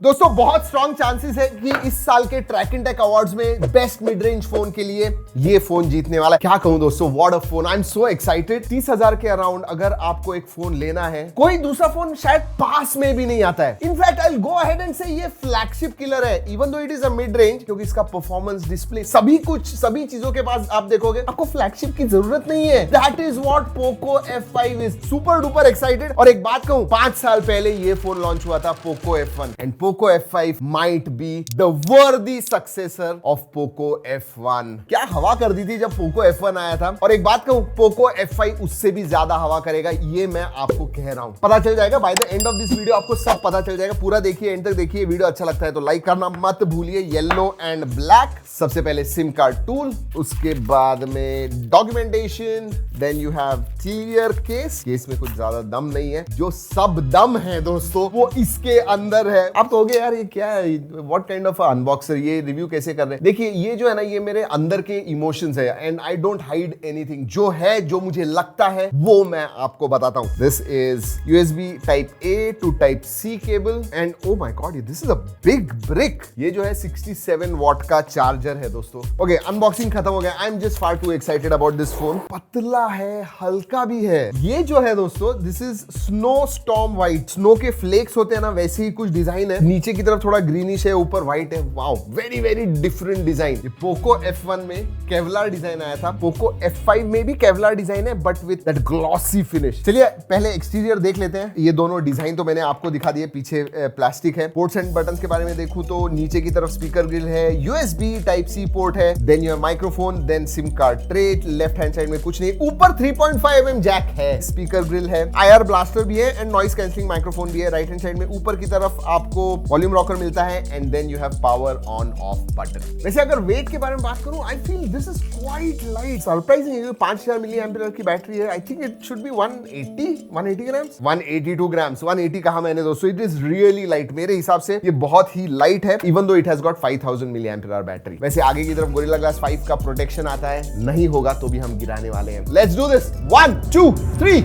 दोस्तों बहुत strong chances है कि इस साल के ट्रैक एंड टेक अवार्ड्स में बेस्ट मिड रेंज फोन के लिए ये फोन जीतने वाला है। क्या कहूं दोस्तों, what a phone, I am so excited. 30,000 के अराउंड अगर आपको एक फोन लेना है, कोई दूसरा फोन शायद पास में भी नहीं आता है। In fact I will go ahead and से ये फ्लैगशिप किलर है, even though it is a mid range, क्योंकि इसका परफॉर्मेंस, डिस्प्ले, सभी चीजों के पास आप देखोगे आपको फ्लैगशिप की जरूरत नहीं है। That is what Poco F5 is. Super duper excited. और एक बात कहूं, 5 साल पहले ये फोन लॉन्च हुआ था, Poco F1, and Poco F5 might be the worthy successor of Poco F1। क्या हवा कर दी थी जब पोको F1 आया था। और एक बात कहूं, पोको F5 उससे भी ज्यादा हवा करेगा, ये मैं आपको कह रहा हूं। पता चल जाएगा by the end of this video, आपको सब पता चल जाएगा। पूरा देखिए, एंड तक देखिए। वीडियो अच्छा लगता है तो लाइक करना मत भूलिए। येलो एंड ब्लैक, सबसे पहले सिम कार्ड टूल, उसके बाद में documentation, then you have clear case. Case में कुछ ज्यादा दम नहीं है, जो सब दम है दोस्तों वो इसके अंदर है। आप कहोगे यार ये क्या है, व्हाट काइंड ऑफ अनबॉक्सर, ये रिव्यू कैसे कर रहे हैं। देखिए ये जो है ना, ये मेरे अंदर के इमोशंस है, and I don't hide anything. जो है, जो मुझे लगता है वो मैं आपको बताता हूं। This is USB type A to type C cable, and oh my god, this is a big brick. ये जो है 67 वॉट का चार्जर है दोस्तों। ओके, अनबॉक्सिंग खत्म हो गया। I am just far to excited about this phone. पतला है, हल्का भी है। ये जो है दोस्तों, this is snow storm white. Snow के फ्लेक्स होते हैं ना, वैसे ही कुछ डिजाइन है। नीचे की तरफ थोड़ा ग्रीनिश है, ऊपर व्हाइट है। Wow, very very different design. ये पोको F1 में केवलार डिजाइन आया था, पोको F5 में भी केवलार डिजाइन है, but with that glossy finish. चलिए पहले एक्सटीरियर देख लेते हैं। ये दोनों डिजाइन तो मैंने आपको दिखा दिए, पीछे प्लास्टिक है। पोर्ट्स एंड बटन्स के बारे में देखूं तो नीचे की तरफ स्पीकर ग्रिल है, USB टाइप C पोर्ट है, then your microphone, then sim card tray. Left hand side में कुछ नहीं, ऊपर 3.5 mm जैक है, स्पीकर ग्रिल है, IR ब्लास्टर भी है, एंड नॉइस कैंसलिंग माइक्रोफोन भी है। राइट हैंड साइड में ऊपर की तरफ आपको वॉल्यूम रॉकर मिलता है, and then you have power on off button. वैसे अगर वेट के बारे में बात करूं, I feel this is quite light, surprising. 5000 milli ampere की बैटरी है। I think it should be 180 grams, 182 grams. 180 कहा मैंने दोस्तों, इट इज रियली लाइट। मेरे हिसाब से ये बहुत ही लाइट है, even though it has got 5000 milli ampere battery. वैसे आगे की तरफ गोरिल्ला ग्लास 5 का प्रोटेक्शन आता है, नहीं होगा तो भी हम गिराने वाले हैं। Let's do this. 1 2 3।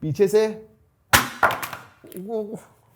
पीछे से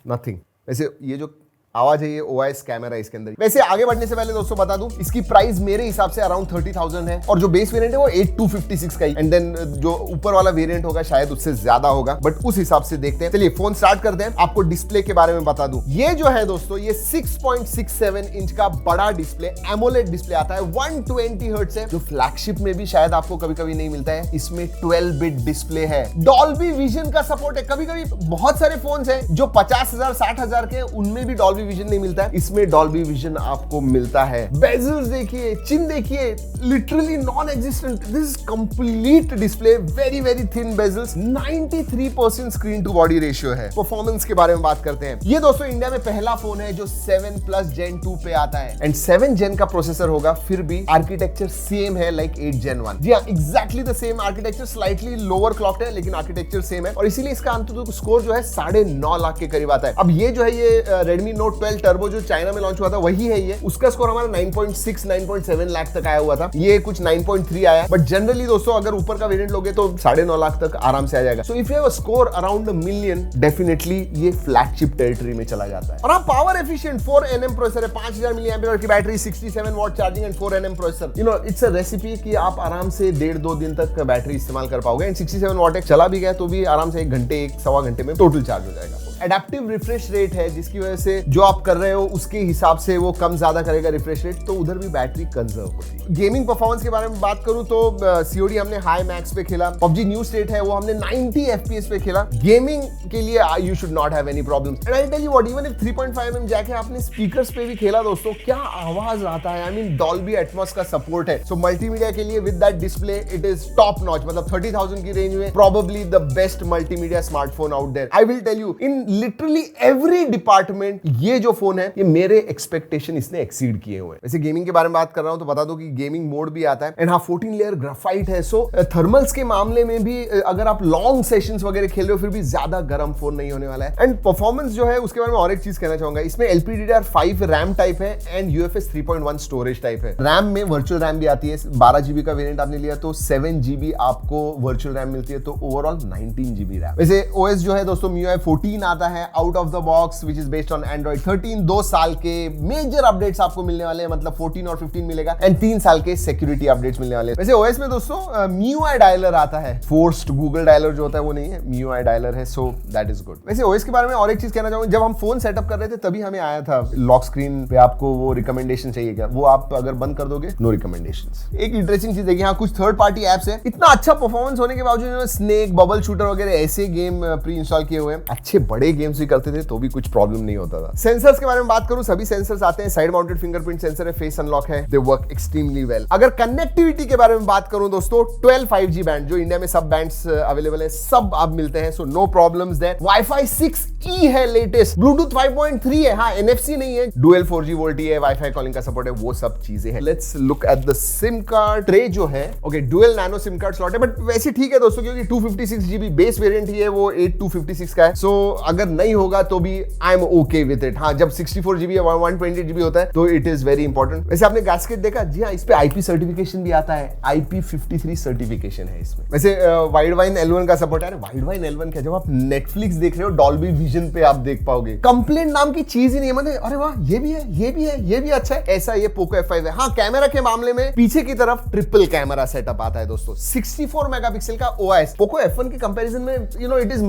नथिंग। वैसे ये जो आवाज है, ये OIS कैमरा है इसके अंदर। वैसे आगे बढ़ने से पहले दोस्तों बता दूं, इसकी प्राइस मेरे हिसाब से अराउंड 30,000 है, और जो बेस वेरिएंट है वो 8256 का ही, एंड देन जो ऊपर वाला वेरिएंट होगा शायद उससे ज्यादा होगा, बट उस हिसाब से देखते हैं। चलिए फोन स्टार्ट करते हैं। आपको डिस्प्ले के बारे में बता दूं, ये जो है दोस्तों, ये 6.67 इंच का बड़ा डिस्प्ले, एमोलेड डिस्प्ले आता है, 120 हर्ट्ज है, जो फ्लैगशिप में भी शायद आपको कभी कभी नहीं मिलता है। इसमें 12 बिट डिस्प्ले है, डॉल्बी विजन का सपोर्ट है। कभी कभी बहुत सारे फोन है जो 50,000 60,000 के, उनमें भी डॉल्बी विजन नहीं मिलता है, इसमें डॉल्बी विजन आपको मिलता है। बेजल्स देखिए, चिन देखिए, literally non existent. This is complete display, very very thin bezels, 93% screen to body ratio है। परफॉर्मेंस के बारे में बात करते हैं। ये दोस्तों इंडिया में पहला फोन है जो 7+ Gen 2 पे आता है, एंड 7 Gen का प्रोसेसर होगा, फिर भी आर्किटेक्चर सेम है लाइक 8 Gen 1। जी हाँ, exactly the same architecture, slightly lower clogged है, लेकिन आर्किटेक्चर सेम है, और इसीलिए इसका अंततः स्कोर जो है 9.5 लाख के करीब आता है। अब ये जो है, ये Redmi Note 12 टर्बो जो चाइना में लॉन्च हुआ था वही है ये। उसका स्कोर हमारा 9.6 9.7 लाख तक आया हुआ था, ये कुछ 9.3 आया। बट जनरली दोस्तों अगर ऊपर का वेरिएंट लोगे तो 9.5 लाख तक आराम से आ जाएगा। So if you have a score around $1 million, definitely ये फ्लैगशिप टेरिटरी में चला जाता है। और आप पावर एफिशिएंट 4 nm प्रोसेसर है, 5000 मिली एम्पियर की battery, 67 watt charging and 4 nm processor. You know it's a recipe कि आप आराम से 1.5-2 दिन तक बैटरी इस्तेमाल कर पाओगे, एंड 67 वॉट है, चला भी गया तो भी आराम से 1 घंटे 1-1.25 घंटे में टोटल चार्ज हो जाएगा। एडेप्टिव रिफ्रेश रेट है, जिसकी वजह से जो आप कर रहे हो उसके हिसाब से वो कम ज्यादा करेगा रिफ्रेश रेट, तो उधर भी बैटरी कंजर्व होती है। गेमिंग परफॉर्मेंस के बारे में बात करूं तो COD हमने हाई मैक्स पे खेला, PUBG न्यू स्टेट है वो हमने 90 FPS पे खेला। गेमिंग के लिए you should not have any problems, and I tell you what, even if 3.5 mm jack है, आपने स्पीकर्स पे भी खेला दोस्तों, क्या आवाज आता है। आई मीन डॉल्बी एटमॉस का सपोर्ट है, सो मल्टीमीडिया के लिए with that display it is top notch. मतलब 30,000 की रेंज में probably the best multimedia smartphone out there. I will tell you, in literally every department ये जो फोन है, ये मेरे एक्सपेक्टेशन इसने एक्सीड किए हुए हैं। वैसे गेमिंग के बारे में बात कर रहा हूं तो बता दो कि गेमिंग मोड भी आता है, एंड हाँ 14 लेयर ग्राफाइट है। सो थर्मल्स के मामले में भी अगर आप लॉन्ग सेशंस वगैरह खेल रहे हो, फिर भी ज्यादा गर्म फोन नहीं होने वाला है। एंड परफॉर्मेंस जो है उसके बारे में और एक चीज कहना चाहूंगा, इसमें LPDDR5 रैम टाइप है, एंड UFS 3.1 स्टोरेज टाइप है। रैम में वर्चुअल रैम भी आती है, 12 GB का वेरिएंट आपने लिया तो 7 GB आपको वर्चुअल रैम मिलती है, तो ओवरऑल 19 GB रैम। वैसे OS जो है दोस्तों MIUI 14 आता आता है out of the box which is based on Android 13। 2 साल के मेजर अपडेट्स आपको मिलने वाले हैं, मतलब 14 और 15 मिलेगा, एंड 3 साल के सिक्योरिटी अपडेट्स मिलने वाले हैं। वैसे ओएस में दोस्तों MIUI डायलर आता है, फोर्स्ड गूगल डायलर जो होता है वो नहीं है, MIUI डायलर है, सो दैट इज गुड। वैसे ओएस के बारे में और एक चीज कहना चाहूंगा, जब हम फोन सेटअप कर रहे थे तभी हमें आया था लॉक स्क्रीन पे आपको वो रिकमेंडेशन चाहिए क्या, वो आप अगर बंद कर दोगे नो रिकमेंडेशंस। एक इंटरेस्टिंग चीज है कि हाँ कुछ थर्ड पार्टी एप्स है, इतना अच्छा परफॉर्मेंस होने के बावजूद इन्होंने स्नेक, बबल शूटर वगैरह ऐसे गेम प्री इंस्टॉल किए हुए हैं। अच्छे बड़े गेम्स भी करते थे तो भी कुछ प्रॉब्लम नहीं होता था। सेंसर्स के बारे में बात करूं, सभी सेंसर्स आते हैं, साइड माउंटेड फिंगरप्रिंट सेंसर है, फेस अनलॉक है, दे वर्क एक्सट्रीमली वेल। अगर कनेक्टिविटी के बारे में बात करूं दोस्तों, 12 5G बैंड, जो इंडिया में सब बैंड्स अवेलेबल है, सब अब मिलते हैं, so no problems there. Wifi 6E है लेटेस्ट, ब्लूटूथ 5.3 है, हाँ NFC नहीं है, डुअल 4G वोल्टी है, वाईफाई कॉलिंग का सपोर्ट है, वो सब चीजें हैं। Let's look at the SIM card tray जो है, okay dual nano SIM card slot है, बट वैसे ठीक है दोस्तों, क्योंकि 256GB बेस वेरिएंट ही है, वो 8256 का है, सो अगर नहीं होगा तो भी I am okay with it. हाँ, जब 64GB या 128GB होता है तो इट इज वेरी इंपॉर्टेंट। वैसे आपने गैस्केट देखा, जी हाँ, इस पे IP सर्टिफिकेशन भी आता है, IP53 सर्टिफिकेशन है इसमें। वैसे वाइड वाइन L1 का सपोर्ट है, वाइड वाइन L1 क्या, जब आप नेटफ्लिक्स देख रहे हो डॉल्बी विजन पे आप देख पाओगे। कंप्लेंट नाम की चीज ही नहीं है, मतलब अरे वाह ये भी है, ये भी है, ये भी अच्छा है, ऐसा ये पोको F5 है। हाँ, कैमरा के मामले में पीछे की तरफ ट्रिपल कैमरा सेटअप आता है दोस्तों, 64 मेगापिक्सल का OIS। पोको F1 के कंपैरिजन में इट इज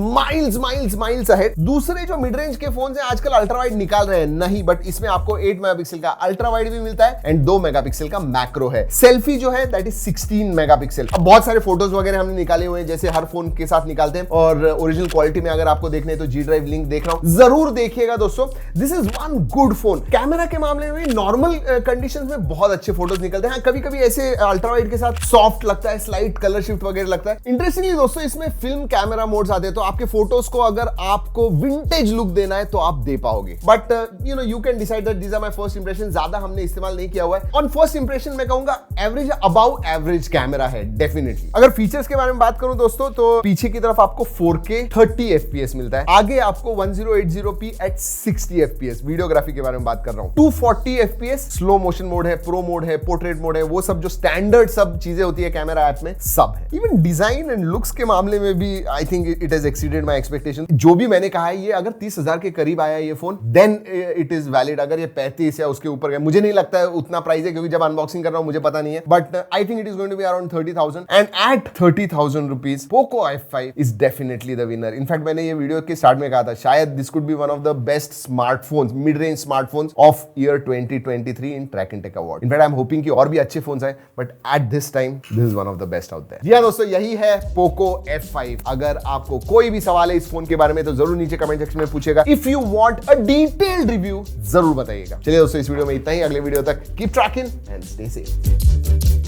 माइल्स अहेड। दूसरे जो मिड रेंज के फोन है आजकल अल्ट्रा वाइड निकाल रहे हैं, नहीं, बट इसमें आपको 8 मेगापिक्सल का अल्ट्रा वाइड भी मिलता है एंड 2 मेगापिक्सल का मैक्रो है। सेल्फी जो है दैट इज 16 मेगापिक्सल। अब बहुत सारे फोटोज वगैरह हमने निकाले हुए हैं, जैसे हर फोन के साथ निकालते हैं, और ओरिजिनल क्वालिटी में अगर आपको देखने तो G ड्राइव लिंक देख रहा हूं, जरूर देखिएगा दोस्तों। This is one good phone. Camera के मामले में नॉर्मल कंडीशंस में बहुत अच्छे फोटोज निकलते हैं, कभी कभी ऐसे अल्ट्रा वाइड के साथ सॉफ्ट लगता है, स्लाइट कलर शिफ्ट वगैरह लगता है। इंटरेस्टिंगली दोस्तों इसमें फिल्म कैमरा मोड्स आते हैं, तो आपके फोटोज को अगर आपको विंटेज लुक देना है तो आप दे पाओगे, but you can decide that these are my first impression. ज्यादा हमने इस्तेमाल नहीं किया हुआ है। ऑन फर्स्ट इंप्रेशन मैं कहूंगा एवरेज, अबाउ एवरेज कैमरा है डेफिनेटली। अगर फीचर्स के बारे में बात करूं दोस्तों, तो पीछे की तरफ आपको 4K 30 FPS मिलता है, आगे आपको 1080p at 60 FPS। वीडियोग्राफी के बारे में बात कर रहा हूं, 240 FPS स्लो मोशन मोड है, प्रो मोड है, पोर्ट्रेट मोड है, वो सब जो स्टैंडर्ड सब चीजें होती है कैमरा ऐप में सब है। इवन डिजाइन एंड लुक्स के मामले में भी आई think it has exceeded my expectation. जो भी मैंने कहा है, ये अगर 30,000 के करीब आया ये phone, then it is valid. अगर ये 35 या उसके ऊपर गया, मुझे नहीं लगता है उतना प्राइस है, क्योंकि जब अनबॉक्सिंग कर रहा हूं मुझे पता नहीं है, but I think it is going to be around 30,000 and at 30,000 rupees Poco F5 is definitely the winner. In fact मैंने ये वीडियो के स्टार्ट में कहा था, शायद this could be one of the best smartphones, mid range smartphones of year 2023 in track and tech award. In fact I am hoping कि और भी अच्छे फोन्स आए, but at this time this is one of the best out there. जी हां दोस्तों, यही है पोको F5। अगर आपको कोई भी सवाल है इस फोन के बारे में तो जरूर नीचे कमेंट सेक्शन में पूछेगा। If you want a detailed review जरूर बताइएगा। चलिए दोस्तों, इस वीडियो में इतना ही। अगले वीडियो तक keep trekking and stay safe.